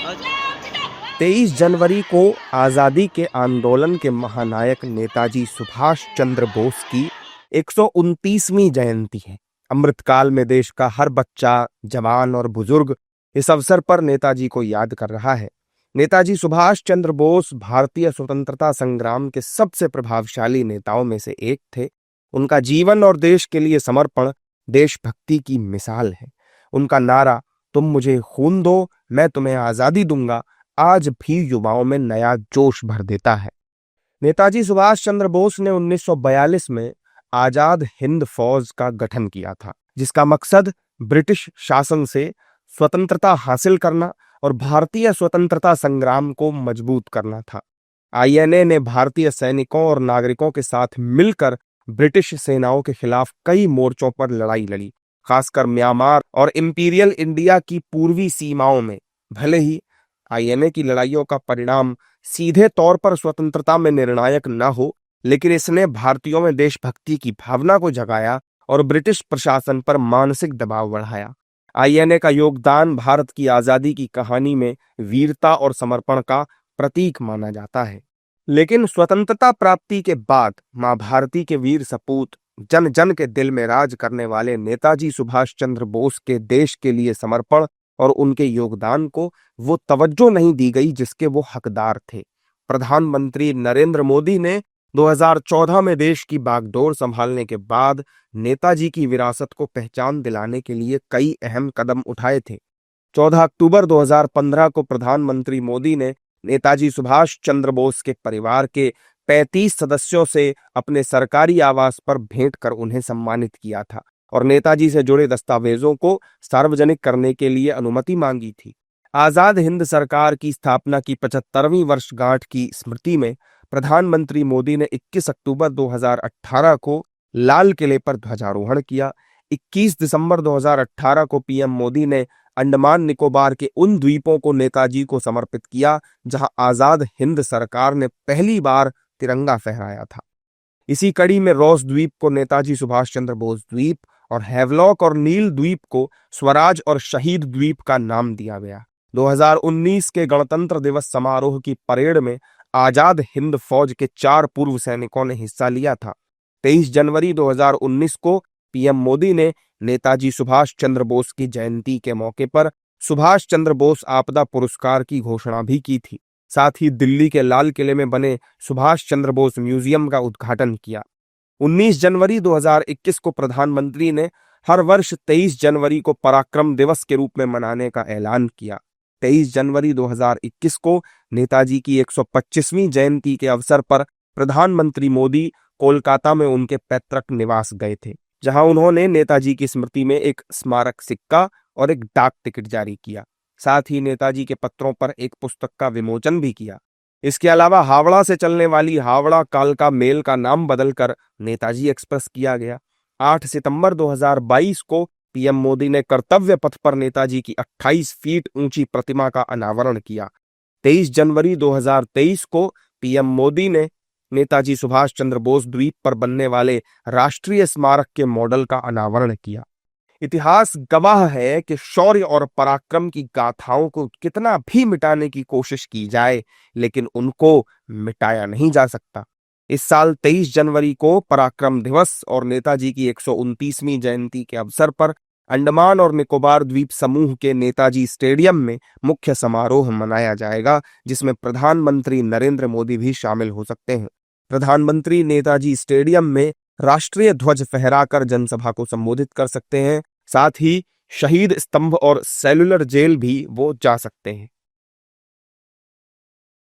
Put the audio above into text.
23 जनवरी को आज़ादी के आंदोलन के महानायक नेताजी सुभाष चंद्र बोस की 129वीं जयंती है। अमृतकाल में देश का हर बच्चा, जवान और बुजुर्ग इस अवसर पर नेताजी को याद कर रहा है। नेताजी सुभाष चंद्र बोस भारतीय स्वतंत्रता संग्राम के सबसे प्रभावशाली नेताओं में से एक थे। उनका जीवन और देश के लिए समर्पण देशभक्ति की मिसाल है। उनका नारा "तुम मुझे खून दो, मैं तुम्हें आजादी दूंगा" आज भी युवाओं में नया जोश भर देता है। नेताजी सुभाष चंद्र बोस ने 1942 में आजाद हिंद फौज का गठन किया था, जिसका मकसद ब्रिटिश शासन से स्वतंत्रता हासिल करना और भारतीय स्वतंत्रता संग्राम को मजबूत करना था। आईएनए ने भारतीय सैनिकों और नागरिकों के साथ मिलकर ब्रिटिश सेनाओं के खिलाफ कई मोर्चों पर लड़ाई लड़ी, खासकर म्यांमार और इंपीरियल इंडिया की पूर्वी सीमाओं में। भले ही आईएनए की लड़ाइयों का परिणाम सीधे तौर पर स्वतंत्रता में निर्णायक न हो, लेकिन इसने भारतीयों में देशभक्ति की भावना को जगाया और ब्रिटिश प्रशासन पर मानसिक दबाव बढ़ाया। आईएनए का योगदान भारत की आजादी की कहानी में वीरता और समर्पण का प्रतीक माना जाता है। लेकिन स्वतंत्रता प्राप्ति के बाद मां भारती के वीर सपूत, जन जन के दिल में राज करने वाले नेताजी सुभाष चंद्र बोस के देश के लिए समर्पण और उनके योगदान को वो तवज्जो नहीं दी गई जिसके वो हकदार थे। प्रधानमंत्री नरेंद्र मोदी ने 2014 में देश की बागडोर संभालने के बाद नेताजी की विरासत को पहचान दिलाने के लिए कई अहम कदम उठाए थे। 14 अक्टूबर 2015 को प्रधानमंत्री मोदी ने नेताजी सुभाष चंद्र बोस के परिवार के 35 सदस्यों से अपने सरकारी आवास पर भेंट कर उन्हें सम्मानित किया था और नेताजी से जुड़े दस्तावेजों को सार्वजनिक करने के लिए अनुमति मांगी थी। आजाद हिंद सरकार की स्थापना की 75वीं वर्षगांठ की स्मृति में प्रधानमंत्री मोदी ने 21 अक्टूबर 2018 को लाल किले पर ध्वजारोहण किया। 21 दिसंबर 2018 को पीएम मोदी ने अंडमान निकोबार के उन द्वीपों को नेताजी को समर्पित किया जहां आजाद हिंद सरकार ने पहली बार तिरंगा फहराया था। इसी कड़ी में रॉस द्वीप को नेताजी सुभाष चंद्र बोस द्वीप और हैवलॉक और नील द्वीप को स्वराज और शहीद द्वीप का नाम दिया गया। 2019 के गणतंत्र दिवस समारोह की परेड में आजाद हिंद फौज के 4 पूर्व सैनिकों ने हिस्सा लिया था। 23 जनवरी 2019 को पीएम मोदी ने नेताजी सुभाष चंद्र बोस की जयंती के मौके पर सुभाष चंद्र बोस आपदा पुरस्कार की घोषणा भी की थी। साथ ही दिल्ली के लाल किले में बने सुभाष चंद्र बोस म्यूजियम का उद्घाटन किया। 19 जनवरी 2021 को प्रधानमंत्री ने हर वर्ष 23 जनवरी को पराक्रम दिवस के रूप में मनाने का ऐलान किया। 23 जनवरी 2021 को नेताजी की 125वीं जयंती के अवसर पर प्रधानमंत्री मोदी कोलकाता में उनके पैतृक निवास गए थे, जहां उन्होंने नेताजी की स्मृति में एक स्मारक सिक्का और एक डाक टिकट जारी किया। साथ ही नेताजी के पत्रों पर एक पुस्तक का विमोचन भी किया। इसके अलावा हावड़ा से चलने वाली हावड़ा कालका मेल का नाम बदलकर नेताजी एक्सप्रेस किया गया। 8 सितंबर 2022 को पीएम मोदी ने कर्तव्य पथ पर नेताजी की 28 फीट ऊंची प्रतिमा का अनावरण किया। 23 जनवरी 2023 को पीएम मोदी ने नेताजी सुभाष चंद्र बोस द्वीप पर बनने वाले राष्ट्रीय स्मारक के मॉडल का अनावरण किया। इतिहास गवाह है कि शौर्य और पराक्रम की गाथाओं को कितना भी मिटाने की कोशिश की जाए, लेकिन उनको मिटाया नहीं जा सकता। इस साल 23 जनवरी को पराक्रम दिवस और नेताजी की 129वीं जयंती के अवसर पर अंडमान और निकोबार द्वीप समूह के नेताजी स्टेडियम में मुख्य समारोह मनाया जाएगा, जिसमें प्रधानमंत्री नरेंद्र मोदी भी शामिल हो सकते हैं। प्रधानमंत्री नेताजी स्टेडियम में राष्ट्रीय ध्वज फहराकर जनसभा को संबोधित कर सकते हैं। साथ ही शहीद स्तंभ और सेलुलर जेल भी वो जा सकते हैं।